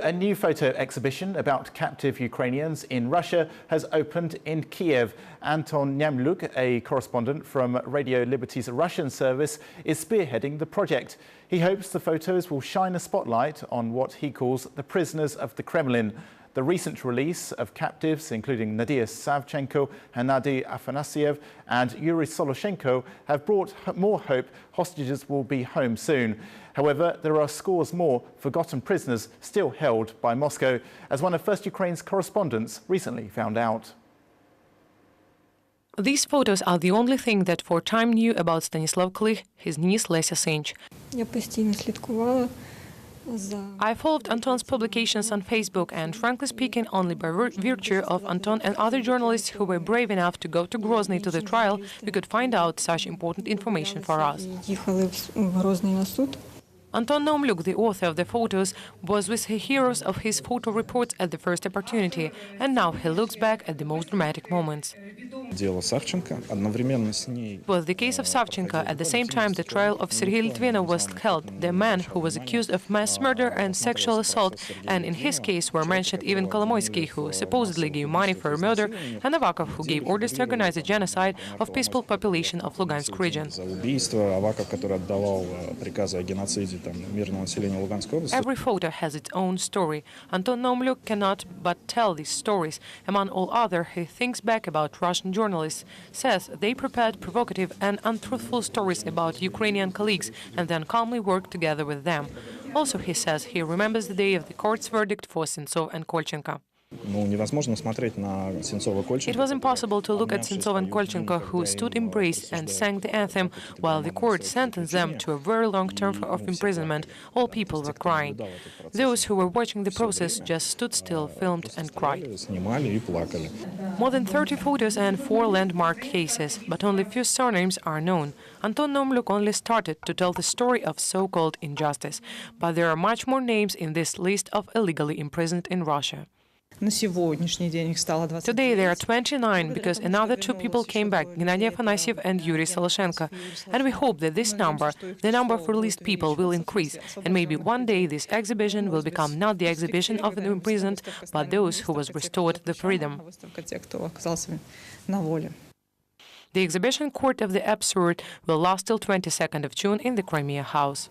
A new photo exhibition about captive Ukrainians in Russia has opened in Kyiv. Anton Naumlyuk, a correspondent from Radio Liberty's Russian service, is spearheading the project. He hopes the photos will shine a spotlight on what he calls the prisoners of the Kremlin. The recent release of captives, including Nadia Savchenko, Hennady Afanasyev and Yuri Soloshenko, have brought more hope hostages will be home soon. However, there are scores more forgotten prisoners still held by Moscow, as one of First Ukraine's correspondents recently found out. These photos are the only thing that for Time knew about Stanislav Klich, his niece Lesia Sinch. I followed Anton's publications on Facebook, and frankly speaking, only by virtue of Anton and other journalists who were brave enough to go to Grozny to the trial, we could find out such important information for us. Anton Naumlyuk, the author of the photos, was with the heroes of his photo reports at the first opportunity, and now he looks back at the most dramatic moments. It was the case of Savchenko. At the same time, the trial of Sergei Litvinov was held, the man who was accused of mass murder and sexual assault, and in his case were mentioned even Kolomoisky, who supposedly gave money for a murder, and Avakov, who gave orders to organize a genocide of peaceful population of Lugansk region. Every photo has its own story. Anton Naumlyuk cannot but tell these stories. Among all other, he thinks back about Russian journalists, says they prepared provocative and untruthful stories about Ukrainian colleagues and then calmly worked together with them. Also, he says he remembers the day of the court's verdict for Sentsov and Kolchenko. It was impossible to look at Sentsov and Kolchenko, who stood embraced and sang the anthem, while the court sentenced them to a very long term of imprisonment. All people were crying. Those who were watching the process just stood still, filmed and cried. More than 30 photos and 4 landmark cases, but only few surnames are known. Anton Naumlyuk only started to tell the story of so-called injustice, but there are much more names in this list of illegally imprisoned in Russia. Today there are 29, because another 2 people came back, Gennady Afanasyev and Yuri Soloshenko. And we hope that this number, the number of released people, will increase. And maybe one day this exhibition will become not the exhibition of the imprisoned, but those who was restored the freedom. The exhibition Court of the Absurd will last till 22nd of June in the Crimea House.